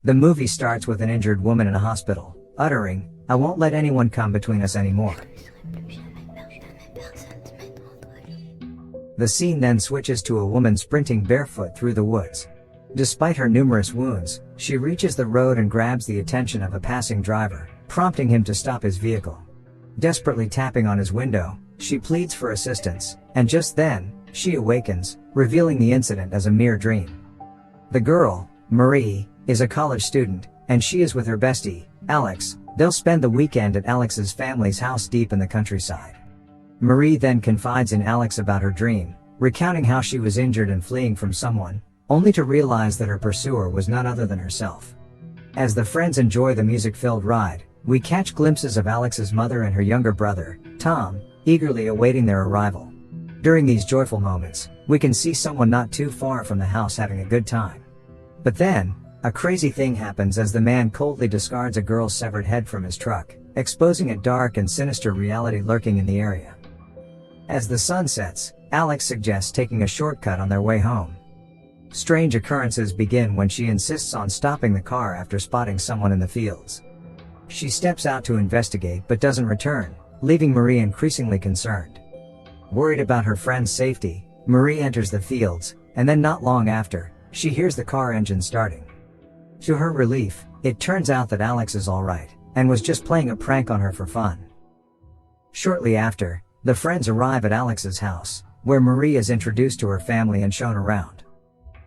The movie starts with an injured woman in a hospital, uttering, "I won't let anyone come between us anymore." The scene then switches to a woman sprinting barefoot through the woods. Despite her numerous wounds, she reaches the road and grabs the attention of a passing driver, prompting him to stop his vehicle. Desperately tapping on his window, she pleads for assistance, and just then, she awakens, revealing the incident as a mere dream. The girl, Marie, is a college student, and she is with her bestie, Alex. They'll spend the weekend at Alex's family's house deep in the countryside. Marie then confides in Alex about her dream, recounting how she was injured and fleeing from someone, only to realize that her pursuer was none other than herself. As the friends enjoy the music-filled ride, we catch glimpses of Alex's mother and her younger brother, Tom, eagerly awaiting their arrival. During these joyful moments, we can see someone not too far from the house having a good time. But then, a crazy thing happens as the man coldly discards a girl's severed head from his truck, exposing a dark and sinister reality lurking in the area. As the sun sets, Alex suggests taking a shortcut on their way home. Strange occurrences begin when she insists on stopping the car after spotting someone in the fields. She steps out to investigate but doesn't return, leaving Marie increasingly concerned. Worried about her friend's safety, Marie enters the fields, and then not long after, she hears the car engine starting. To her relief, it turns out that Alex is alright, and was just playing a prank on her for fun. Shortly after, the friends arrive at Alex's house, where Marie is introduced to her family and shown around.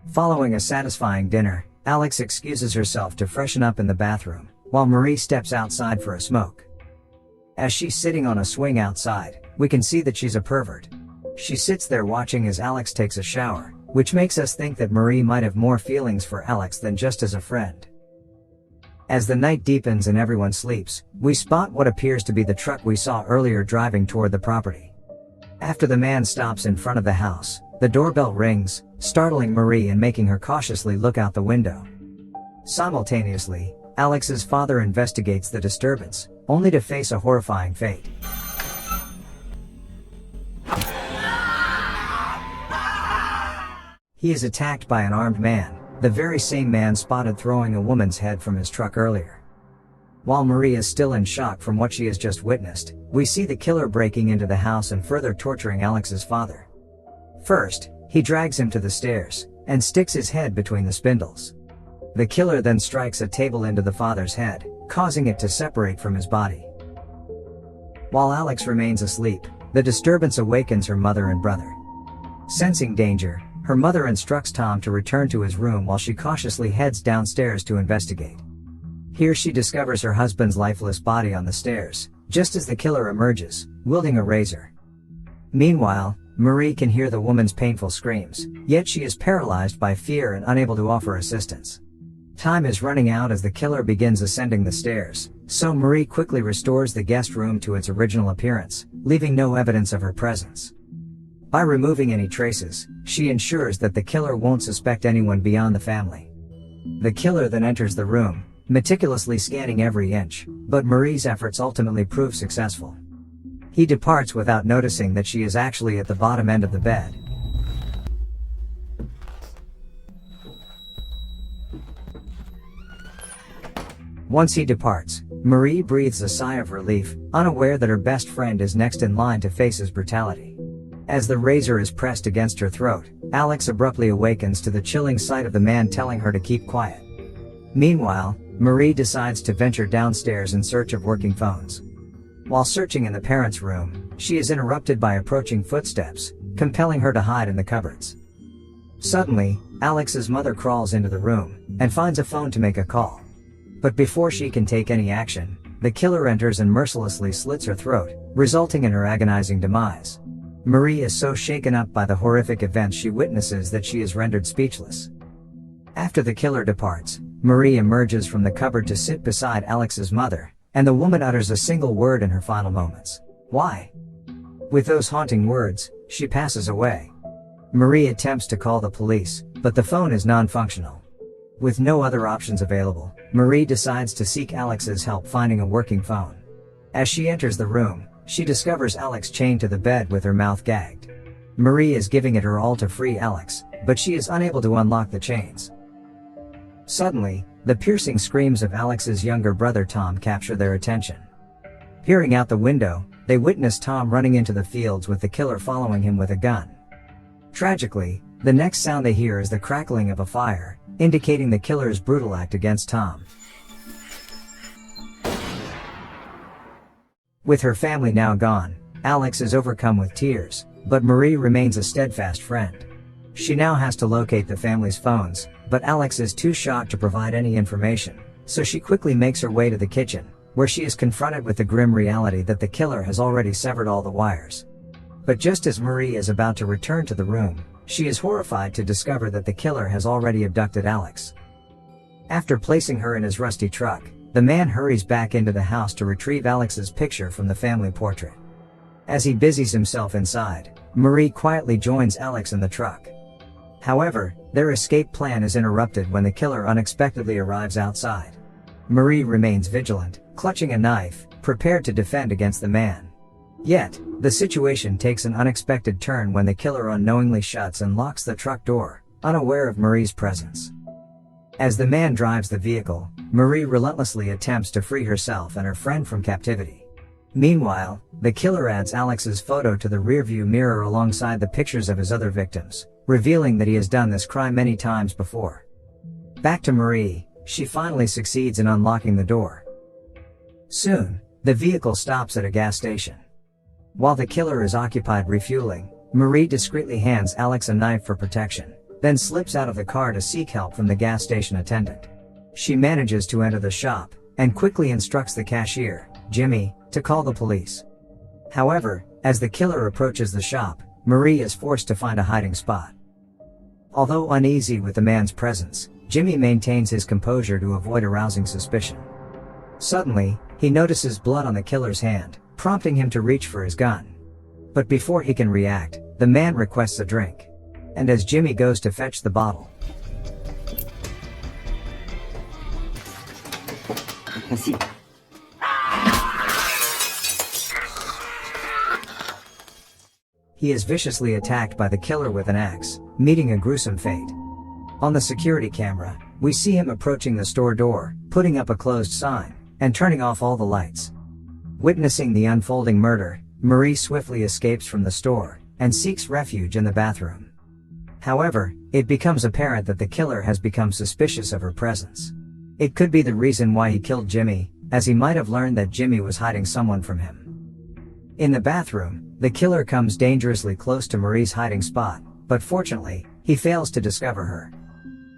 Following a satisfying dinner, Alex excuses herself to freshen up in the bathroom, while Marie steps outside for a smoke. As she's sitting on a swing outside, we can see that she's a pervert. She sits there watching as Alex takes a shower, which makes us think that Marie might have more feelings for Alex than just as a friend. As the night deepens and everyone sleeps, we spot what appears to be the truck we saw earlier driving toward the property. After the man stops in front of the house, the doorbell rings, startling Marie and making her cautiously look out the window. Simultaneously, Alex's father investigates the disturbance, only to face a horrifying fate. He is attacked by an armed man, the very same man spotted throwing a woman's head from his truck earlier. While Marie is still in shock from what she has just witnessed, we see the killer breaking into the house and further torturing Alex's father. First, he drags him to the stairs, and sticks his head between the spindles. The killer then strikes a table into the father's head, causing it to separate from his body. While Alex remains asleep, the disturbance awakens her mother and brother. Sensing danger, her mother instructs Tom to return to his room while she cautiously heads downstairs to investigate. Here she discovers her husband's lifeless body on the stairs, just as the killer emerges, wielding a razor. Meanwhile, Marie can hear the woman's painful screams, yet she is paralyzed by fear and unable to offer assistance. Time is running out as the killer begins ascending the stairs, so Marie quickly restores the guest room to its original appearance, leaving no evidence of her presence. By removing any traces, she ensures that the killer won't suspect anyone beyond the family. The killer then enters the room, meticulously scanning every inch, but Marie's efforts ultimately prove successful. He departs without noticing that she is actually at the bottom end of the bed. Once he departs, Marie breathes a sigh of relief, unaware that her best friend is next in line to face his brutality. As the razor is pressed against her throat, Alex abruptly awakens to the chilling sight of the man telling her to keep quiet. Meanwhile, Marie decides to venture downstairs in search of working phones. While searching in the parents' room, she is interrupted by approaching footsteps, compelling her to hide in the cupboards. Suddenly, Alex's mother crawls into the room, and finds a phone to make a call. But before she can take any action, the killer enters and mercilessly slits her throat, resulting in her agonizing demise. Marie is so shaken up by the horrific events she witnesses that she is rendered speechless. After the killer departs, Marie emerges from the cupboard to sit beside Alex's mother, and the woman utters a single word in her final moments. "Why?" With those haunting words, she passes away. Marie attempts to call the police, but the phone is non-functional. With no other options available, Marie decides to seek Alex's help finding a working phone. As she enters the room, she discovers Alex chained to the bed with her mouth gagged. Marie is giving it her all to free Alex, but she is unable to unlock the chains. Suddenly, the piercing screams of Alex's younger brother Tom capture their attention. Peering out the window, they witness Tom running into the fields with the killer following him with a gun. Tragically, the next sound they hear is the crackling of a fire, indicating the killer's brutal act against Tom. With her family now gone, Alex is overcome with tears, but Marie remains a steadfast friend. She now has to locate the family's phones, but Alex is too shocked to provide any information, so she quickly makes her way to the kitchen, where she is confronted with the grim reality that the killer has already severed all the wires. But just as Marie is about to return to the room, she is horrified to discover that the killer has already abducted Alex. After placing her in his rusty truck, the man hurries back into the house to retrieve Alex's picture from the family portrait. As he busies himself inside, Marie quietly joins Alex in the truck. However, their escape plan is interrupted when the killer unexpectedly arrives outside. Marie remains vigilant, clutching a knife, prepared to defend against the man. Yet, the situation takes an unexpected turn when the killer unknowingly shuts and locks the truck door, unaware of Marie's presence. As the man drives the vehicle, Marie relentlessly attempts to free herself and her friend from captivity. Meanwhile, the killer adds Alex's photo to the rearview mirror alongside the pictures of his other victims, revealing that he has done this crime many times before. Back to Marie, she finally succeeds in unlocking the door. Soon, the vehicle stops at a gas station. While the killer is occupied refueling, Marie discreetly hands Alex a knife for protection, then slips out of the car to seek help from the gas station attendant. She manages to enter the shop, and quickly instructs the cashier, Jimmy, to call the police. However, as the killer approaches the shop, Marie is forced to find a hiding spot. Although uneasy with the man's presence, Jimmy maintains his composure to avoid arousing suspicion. Suddenly, he notices blood on the killer's hand, prompting him to reach for his gun. But before he can react, the man requests a drink. And as Jimmy goes to fetch the bottle, he is viciously attacked by the killer with an axe, meeting a gruesome fate. On the security camera, we see him approaching the store door, putting up a closed sign, and turning off all the lights. Witnessing the unfolding murder, Marie swiftly escapes from the store, and seeks refuge in the bathroom. However, it becomes apparent that the killer has become suspicious of her presence. It could be the reason why he killed Jimmy, as he might have learned that Jimmy was hiding someone from him. In the bathroom, the killer comes dangerously close to Marie's hiding spot, but fortunately, he fails to discover her.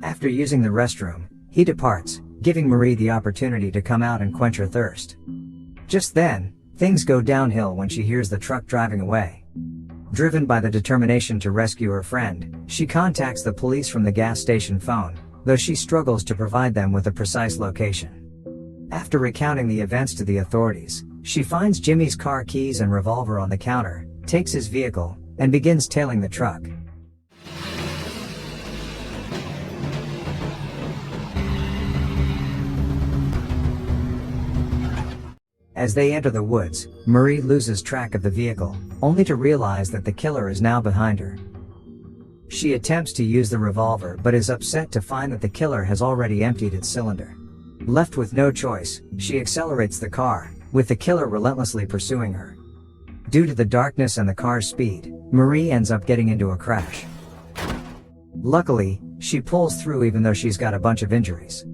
After using the restroom, he departs, giving Marie the opportunity to come out and quench her thirst. Just then, things go downhill when she hears the truck driving away. Driven by the determination to rescue her friend, she contacts the police from the gas station phone, though she struggles to provide them with a precise location. After recounting the events to the authorities, she finds Jimmy's car keys and revolver on the counter, takes his vehicle, and begins tailing the truck. As they enter the woods, Marie loses track of the vehicle, only to realize that the killer is now behind her. She attempts to use the revolver but is upset to find that the killer has already emptied its cylinder. Left with no choice, she accelerates the car, with the killer relentlessly pursuing her. Due to the darkness and the car's speed, Marie ends up getting into a crash. Luckily, she pulls through even though she's got a bunch of injuries.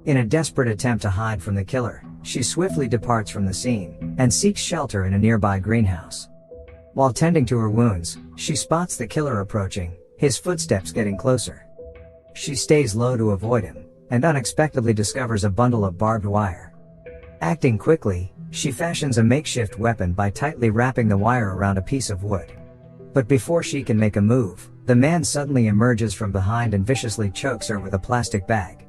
In a desperate attempt to hide from the killer, she swiftly departs from the scene, and seeks shelter in a nearby greenhouse. While tending to her wounds, she spots the killer approaching, his footsteps getting closer. She stays low to avoid him, and unexpectedly discovers a bundle of barbed wire. Acting quickly, she fashions a makeshift weapon by tightly wrapping the wire around a piece of wood. But before she can make a move, the man suddenly emerges from behind and viciously chokes her with a plastic bag.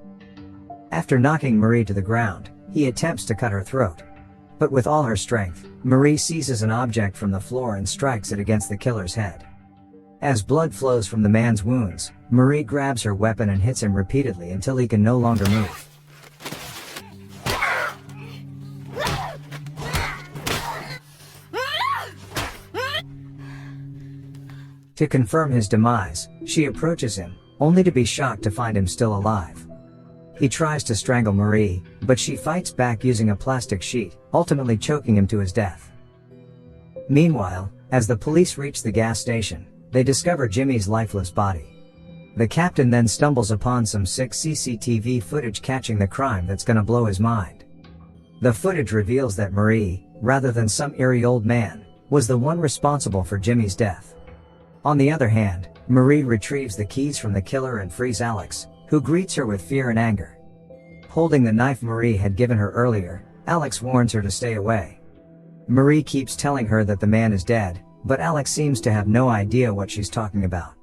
After knocking Marie to the ground, he attempts to cut her throat. But with all her strength, Marie seizes an object from the floor and strikes it against the killer's head. As blood flows from the man's wounds, Marie grabs her weapon and hits him repeatedly until he can no longer move. To confirm his demise, she approaches him, only to be shocked to find him still alive. He tries to strangle Marie, but she fights back using a plastic sheet, ultimately choking him to his death. Meanwhile, as the police reach the gas station, they discover Jimmy's lifeless body. The captain then stumbles upon some sick CCTV footage catching the crime that's gonna blow his mind. The footage reveals that Marie, rather than some eerie old man, was the one responsible for Jimmy's death. On the other hand, Marie retrieves the keys from the killer and frees Alex, who greets her with fear and anger. Holding the knife Marie had given her earlier, Alex warns her to stay away. Marie keeps telling her that the man is dead, but Alex seems to have no idea what she's talking about.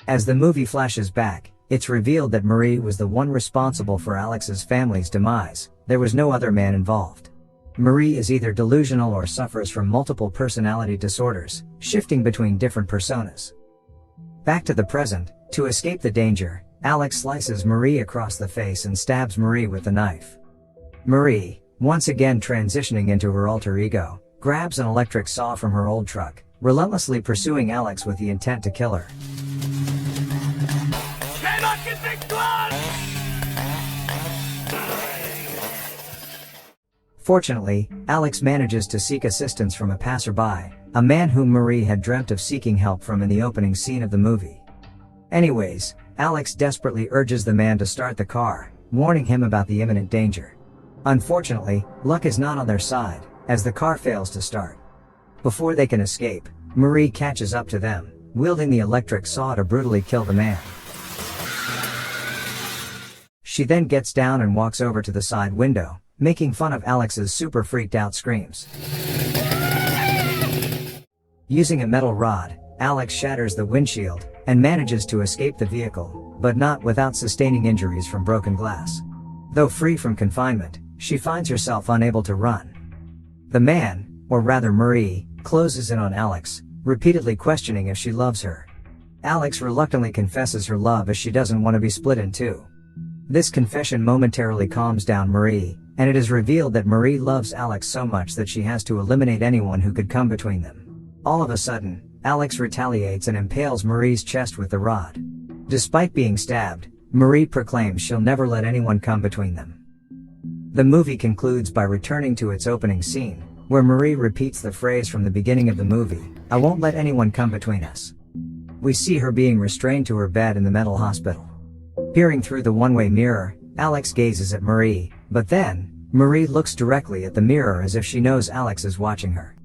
As the movie flashes back, it's revealed that Marie was the one responsible for Alex's family's demise. There was no other man involved. Marie is either delusional or suffers from multiple personality disorders, shifting between different personas. Back to the present, to escape the danger, Alex slices Marie across the face and stabs Marie with the knife. Marie, once again transitioning into her alter ego, grabs an electric saw from her old truck, relentlessly pursuing Alex with the intent to kill her. Fortunately, Alex manages to seek assistance from a passerby, a man whom Marie had dreamt of seeking help from in the opening scene of the movie. Anyways, Alex desperately urges the man to start the car, warning him about the imminent danger. Unfortunately, luck is not on their side, as the car fails to start. Before they can escape, Marie catches up to them, wielding the electric saw to brutally kill the man. She then gets down and walks over to the side window, making fun of Alex's super freaked out screams. Using a metal rod, Alex shatters the windshield, and manages to escape the vehicle, but not without sustaining injuries from broken glass. Though free from confinement, she finds herself unable to run. The man, or rather Marie, closes in on Alex, repeatedly questioning if she loves her. Alex reluctantly confesses her love as she doesn't want to be split in two. This confession momentarily calms down Marie, and it is revealed that Marie loves Alex so much that she has to eliminate anyone who could come between them. All of a sudden, Alex retaliates and impales Marie's chest with the rod. Despite being stabbed, Marie proclaims she'll never let anyone come between them. The movie concludes by returning to its opening scene, where Marie repeats the phrase from the beginning of the movie, "I won't let anyone come between us." We see her being restrained to her bed in the mental hospital. Peering through the one-way mirror, Alex gazes at Marie, but then, Marie looks directly at the mirror as if she knows Alex is watching her.